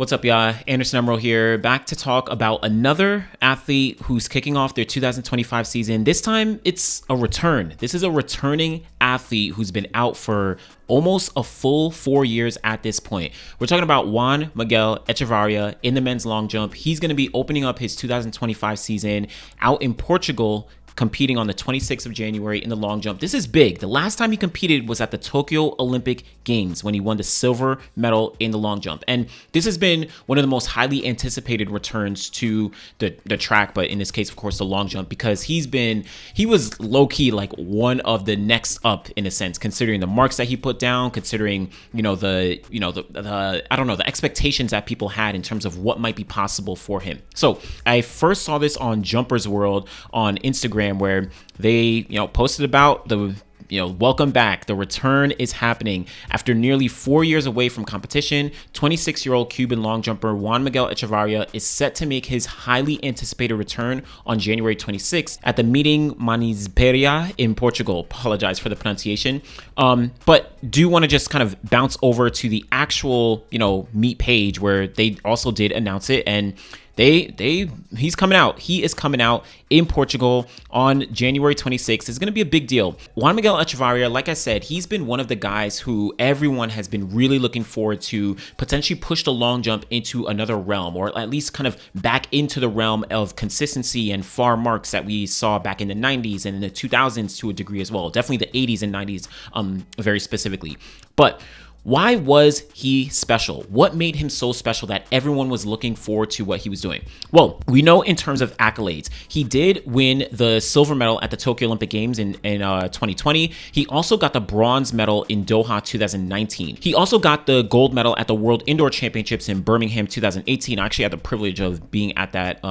What's up, y'all? Anderson Emerald here, back to talk about another athlete who's kicking off their 2025 season. This time, it's a return. This is a returning athlete who's been out for almost a full 4 years at this point. We're talking about Juan Miguel Echevarria in the men's long jump. He's going to be opening up his 2025 season out in Portugal, competing on the 26th of January in the long jump. This is big. The last time he competed was at the Tokyo Olympic Games when he won the silver medal in the long jump. And this has been one of the most highly anticipated returns to the track, but in this case, of course, the long jump, because he was low-key like one of the next up in a sense, considering the marks that he put down, considering, the expectations that people had in terms of what might be possible for him. So I first saw this on Jumpers World on Instagram, where they, posted about the, welcome back. The return is happening. After nearly 4 years away from competition, 26-year-old Cuban long jumper Juan Miguel Echevarria is set to make his highly anticipated return on January 26th at the meeting Manisperia in Portugal. Apologize for the pronunciation. But do want to just kind of bounce over to the actual, meet page where they also did announce it, and he's coming out. He is coming out in Portugal on January 26th. It's going to be a big deal. Juan Miguel Echevarria, like I said, he's been one of the guys who everyone has been really looking forward to potentially push the long jump into another realm, or at least kind of back into the realm of consistency and far marks that we saw back in the 90s and in the 2000s to a degree as well. Definitely the 80s and 90s very specifically. But why was he special? What made him so special that everyone was looking forward to what he was doing? Well, we know in terms of accolades, he did win the silver medal at the Tokyo Olympic Games in 2020. He also got the bronze medal in Doha 2019. He also got the gold medal at the World Indoor Championships in Birmingham 2018. I actually had the privilege of being at that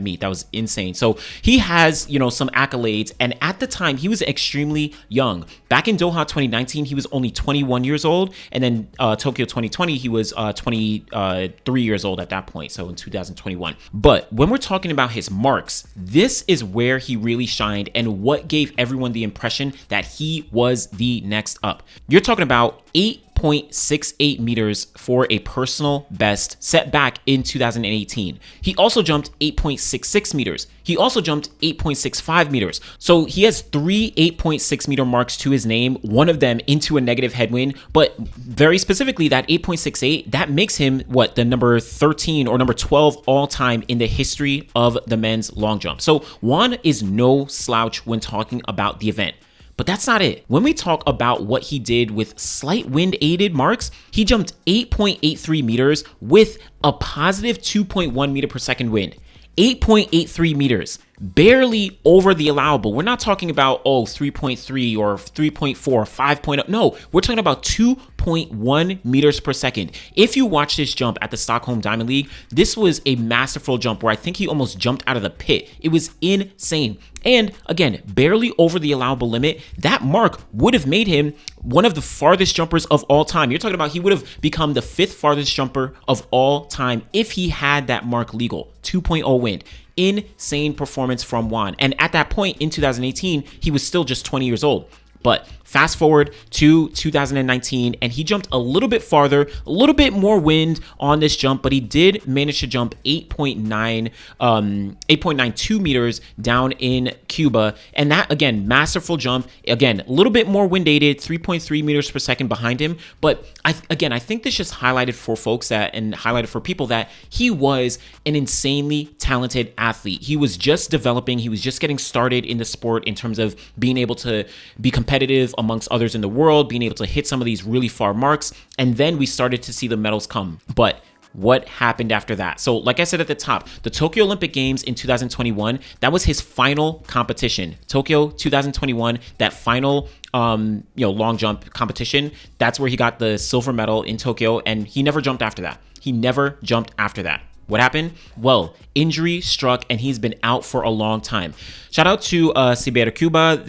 meet. That was insane. So he has, some accolades, and at the time he was extremely young. Back in Doha 2019, he was only 21 years old. And then Tokyo 2020, he was 23 years old at that point, so in 2021. But when we're talking about his marks, this is where he really shined and what gave everyone the impression that he was the next up. You're talking about 8.68 meters for a personal best set back in 2018. He also jumped 8.66 meters. He also jumped 8.65 meters. So he has three 8.6 meter marks to his name, one of them into a negative headwind, but very specifically that 8.68, that makes him the number 13 or number 12 all time in the history of the men's long jump. So Juan is no slouch when talking about the event. But that's not it. When we talk about what he did with slight wind-aided marks, he jumped 8.83 meters with a positive 2.1 meter per second wind. 8.83 meters, barely over the allowable. We're not talking about, 3.3 or 3.4 or 5.0. No, we're talking about 2.1 meters per second. If you watch this jump at the Stockholm Diamond League, this was a masterful jump where I think he almost jumped out of the pit. It was insane. And again, barely over the allowable limit. That mark would have made him one of the farthest jumpers of all time. You're talking about he would have become the 5th farthest jumper of all time if he had that mark legal. 2.0 wind. Insane performance from Juan. And at that point in 2018, he was still just 20 years old. But fast forward to 2019, and he jumped a little bit farther, a little bit more wind on this jump, but he did manage to jump 8.92 meters down in Cuba. And that, again, masterful jump. Again, a little bit more wind aided, 3.3 meters per second behind him. But I think this just highlighted for folks highlighted for people that he was an insanely talented athlete. He was just developing. He was just getting started in the sport in terms of being able to be competitive amongst others in the world, being able to hit some of these really far marks. And then we started to see the medals come. But what happened after that? So like I said at the top, the Tokyo Olympic Games in 2021, that was his final competition. Tokyo 2021, that final long jump competition, that's where he got the silver medal in Tokyo, and he never jumped after that. What happened? Well, injury struck, and he's been out for a long time. Shout out to Echevarria, Cuba.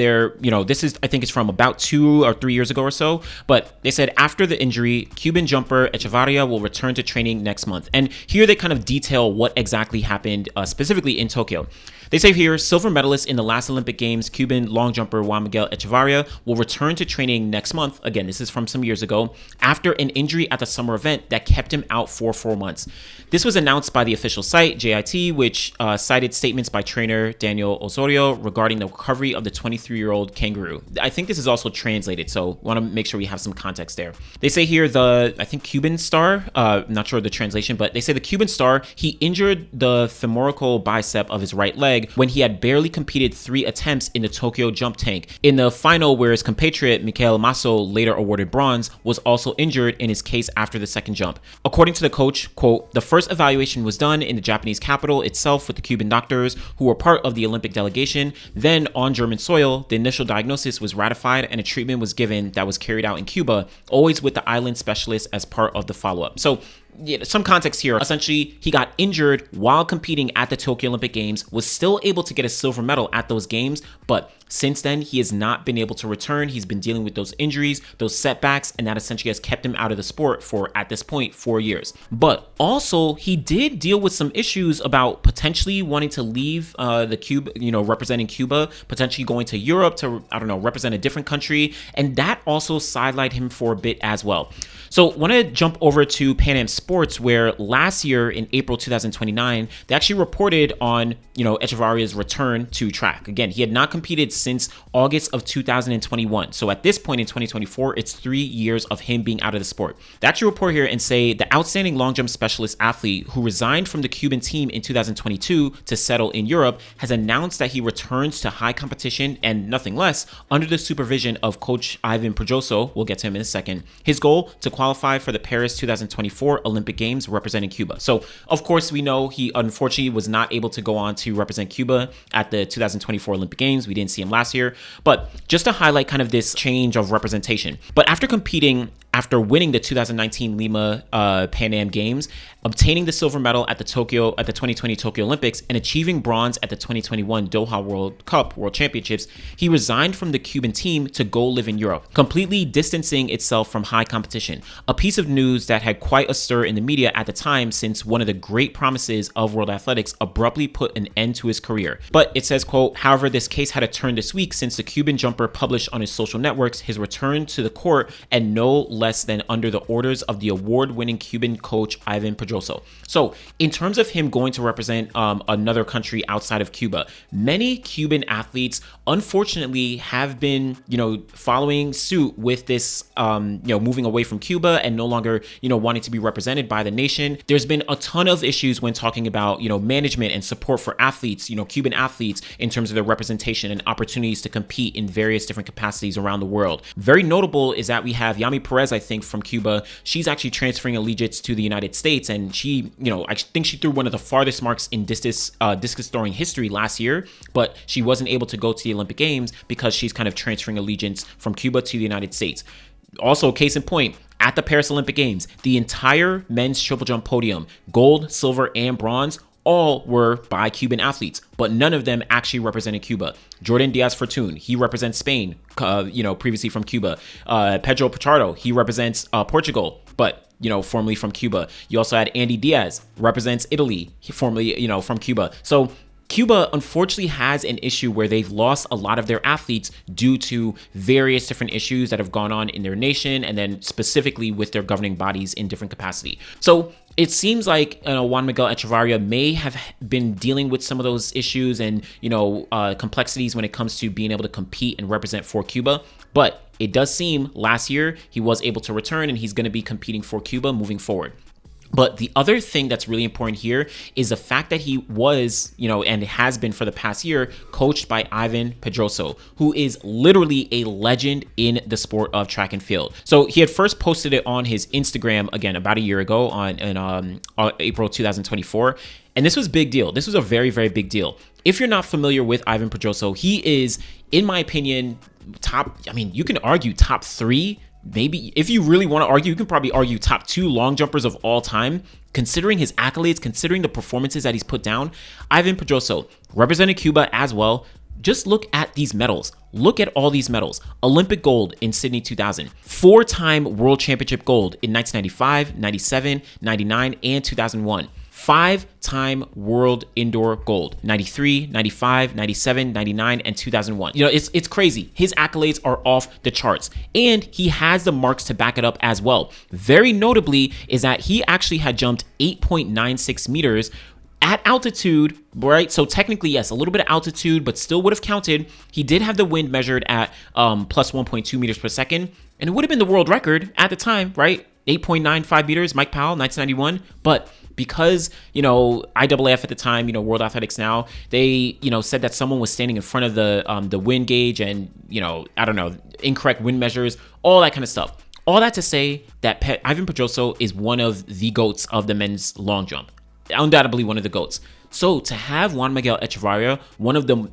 This is, I think it's from about 2 or 3 years ago or so. But they said after the injury, Cuban jumper Echevarria will return to training next month. And here they kind of detail what exactly happened specifically in Tokyo. They say here, silver medalist in the last Olympic Games, Cuban long jumper Juan Miguel Echevarria will return to training next month. Again, this is from some years ago, after an injury at the summer event that kept him out for 4 months. This was announced by the official site, JIT, which cited statements by trainer Daniel Osorio regarding the recovery of the 23-year-old kangaroo. I think this is also translated, so want to make sure we have some context there. They say here I think Cuban star, not sure the translation, but they say the Cuban star, he injured the femoral bicep of his right leg when he had barely completed 3 attempts in the Tokyo jump tank. In the final, where his compatriot Miguel Masso, later awarded bronze, was also injured in his case after the second jump. According to the coach, quote, the first evaluation was done in the Japanese capital itself with the Cuban doctors who were part of the Olympic delegation. Then on German soil, the initial diagnosis was ratified and a treatment was given that was carried out in Cuba, always with the island specialist as part of the follow-up. So some context here. Essentially, he got injured while competing at the Tokyo Olympic Games, was still able to get a silver medal at those games, but since then, he has not been able to return. He's been dealing with those injuries, those setbacks, and that essentially has kept him out of the sport for, at this point, 4 years. But also, he did deal with some issues about potentially wanting to leave the Cuba, representing Cuba, potentially going to Europe to, represent a different country, and that also sidelined him for a bit as well. So want to jump over to Pan Am Sports, where last year in April 2029, they actually reported on, Echevarria's return to track. Again, he had not competed since August of 2021. So at this point in 2024, it's 3 years of him being out of the sport. They actually report here and say the outstanding long jump specialist athlete who resigned from the Cuban team in 2022 to settle in Europe has announced that he returns to high competition and nothing less under the supervision of coach Ivan Pedroo. We'll get to him in a second. His goal to qualify for the Paris 2024 Olympic Games representing Cuba. So of course we know he unfortunately was not able to go on to represent Cuba at the 2024 Olympic Games. We didn't see him last year, but just to highlight kind of this change of representation. But after winning the 2019 Lima Pan Am Games, obtaining the silver medal at the 2020 Tokyo Olympics, and achieving bronze at the 2021 Doha World Championships, he resigned from the Cuban team to go live in Europe, completely distancing itself from high competition. A piece of news that had quite a stir in the media at the time, since one of the great promises of world athletics abruptly put an end to his career. But it says, quote, however, this case had a turn this week since the Cuban jumper published on his social networks his return to the court, and no less than under the orders of the award-winning Cuban coach Ivan Pedroo. So in terms of him going to represent another country outside of Cuba, many Cuban athletes unfortunately have been, following suit with this, moving away from Cuba and no longer, wanting to be represented by the nation. There's been a ton of issues when talking about, management and support for athletes, Cuban athletes, in terms of their representation and opportunities to compete in various different capacities around the world. Very notable is that we have Yami Perez, I think, from Cuba. She's actually transferring allegiance to the United States, and she, I think she threw one of the farthest marks in discus throwing history last year, but she wasn't able to go to the Olympic Games because she's kind of transferring allegiance from Cuba to the United States. Also, case in point, at the Paris Olympic Games, the entire men's triple jump podium, gold, silver, and bronze, all were by Cuban athletes, but none of them actually represented Cuba. Jordan Diaz Fortune, he represents Spain, previously from Cuba. Pedro Pichardo, he represents Portugal, but formerly from Cuba. You also had Andy Diaz, represents Italy, formerly, from Cuba. So Cuba unfortunately has an issue where they've lost a lot of their athletes due to various different issues that have gone on in their nation, and then specifically with their governing bodies in different capacity. So it seems like Juan Miguel Echevarria may have been dealing with some of those issues and complexities when it comes to being able to compete and represent for Cuba. But it does seem last year he was able to return, and he's going to be competing for Cuba moving forward. But the other thing that's really important here is the fact that he was, and has been for the past year, coached by Ivan Pedroo, who is literally a legend in the sport of track and field. So he had first posted it on his Instagram, again, about a year ago in April 2024. And this was a big deal. This was a very, very big deal. If you're not familiar with Ivan Pedroo, he is, in my opinion, you can argue top 3. Maybe if you really want to argue, you can probably argue top 2 long jumpers of all time, considering his accolades, considering the performances that he's put down. Ivan Pedroo represented Cuba as well. Just look at these medals. Look at all these medals. Olympic gold in Sydney 2000, 4-time world championship gold in 1995, 97, 99, and 2001. 5-time world indoor gold: 93, 95, 97, 99, and 2001. It's crazy. His accolades are off the charts, and he has the marks to back it up as well. Very notably is that he actually had jumped 8.96 meters at altitude, right? So technically, yes, a little bit of altitude, but still would have counted. He did have the wind measured at plus 1.2 meters per second, and it would have been the world record at the time, right? 8.95 meters, Mike Powell, 1991. But because, IAAF at the time, World Athletics Now, they, said that someone was standing in front of the wind gauge and, I don't know, incorrect wind measures, all that kind of stuff. All that to say that Ivan Pedroso is one of the GOATs of the men's long jump. Undoubtedly one of the GOATs. So to have Juan Miguel Echevarria, one of the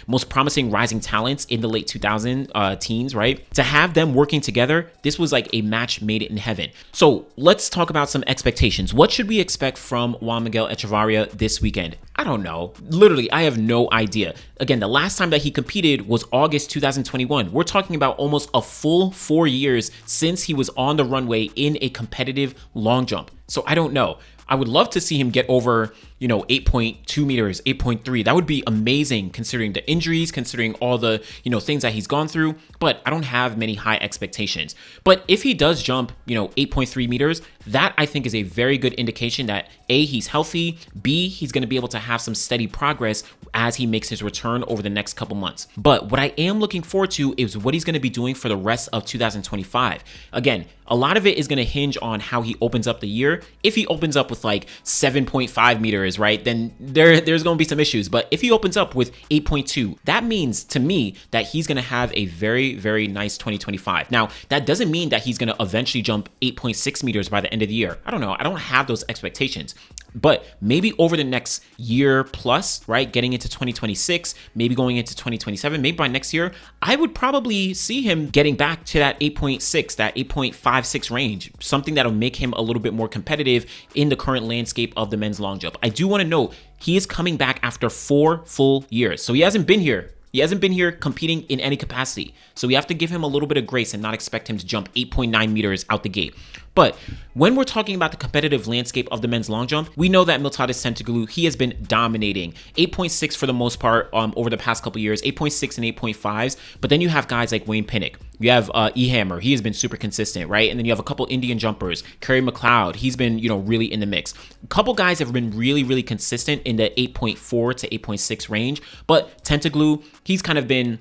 most promising rising talents in the late 2000 teens, right? To have them working together, this was like a match made in heaven. So let's talk about some expectations. What should we expect from Juan Miguel Echevarria this weekend? I don't know. Literally, I have no idea. Again, the last time that he competed was August 2021. We're talking about almost a full 4 years since he was on the runway in a competitive long jump. So I don't know. I would love to see him get over, 8.2 meters, 8.3. That would be amazing considering the injuries, considering all the, things that he's gone through. But I don't have many high expectations. But if he does jump, 8.3 meters, that I think is a very good indication that A, he's healthy, B, he's going to be able to have some steady progress as he makes his return over the next couple months. But what I am looking forward to is what he's going to be doing for the rest of 2025. Again, a lot of it is going to hinge on how he opens up the year. If he opens up with like 7.5 meters, right, then there's going to be some issues. But if he opens up with 8.2, that means to me that he's going to have a very, very nice 2025. Now, that doesn't mean that he's going to eventually jump 8.6 meters by the end of the year. I don't know. I don't have those expectations. But maybe over the next year plus, right, getting into 2026, maybe going into 2027, maybe by next year, I would probably see him getting back to that 8.6, that 8.56 range, something that'll make him a little bit more competitive in the current landscape of the men's long jump. I do want to note, he is coming back after 4 full years. So he hasn't been here. He hasn't been here competing in any capacity. So we have to give him a little bit of grace and not expect him to jump 8.9 meters out the gate. But when we're talking about the competitive landscape of the men's long jump, we know that Miltiades Tentoglou, he has been dominating. 8.6 for the most part over the past couple years, 8.6 and 8.5s. But then you have guys like Wayne Pinnock. You have E-Hammer. He has been super consistent, right? And then you have a couple Indian jumpers. Kerry McLeod, he's been, really in the mix. A couple guys have been really, really consistent in the 8.4 to 8.6 range. But Tentoglou, he's kind of been...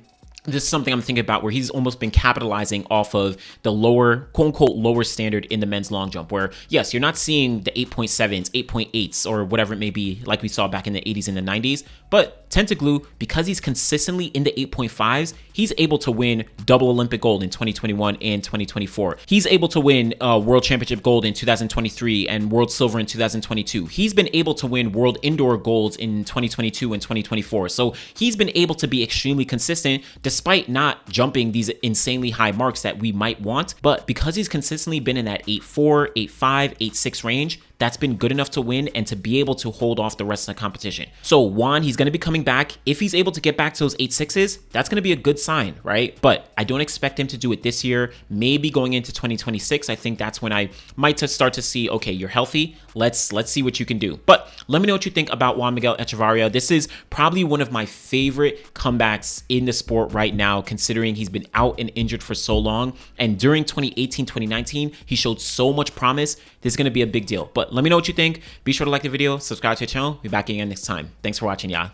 This is something I'm thinking about where he's almost been capitalizing off of the lower, quote unquote, lower standard in the men's long jump where, yes, you're not seeing the 8.7s, 8.8s, or whatever it may be like we saw back in the 80s and the 90s. But Tentoglou, because he's consistently in the 8.5s, he's able to win double Olympic gold in 2021 and 2024. He's able to win World Championship gold in 2023 and World Silver in 2022. He's been able to win World Indoor golds in 2022 and 2024. So he's been able to be extremely consistent despite not jumping these insanely high marks that we might want. But because he's consistently been in that 8.4, 8.5, 8.6 range, that's been good enough to win and to be able to hold off the rest of the competition. So Juan, he's going to be coming back. If he's able to get back to those 8.6s, that's going to be a good sign, right? But I don't expect him to do it this year. Maybe going into 2026, I think that's when I might start to see, okay, you're healthy. Let's see what you can do. But let me know what you think about Juan Miguel Echevarria. This is probably one of my favorite comebacks in the sport right now, considering he's been out and injured for so long. And during 2018, 2019, he showed so much promise. This is going to be a big deal. But let me know what you think. Be sure to like the video, subscribe to the channel. Be back again next time. Thanks for watching, y'all.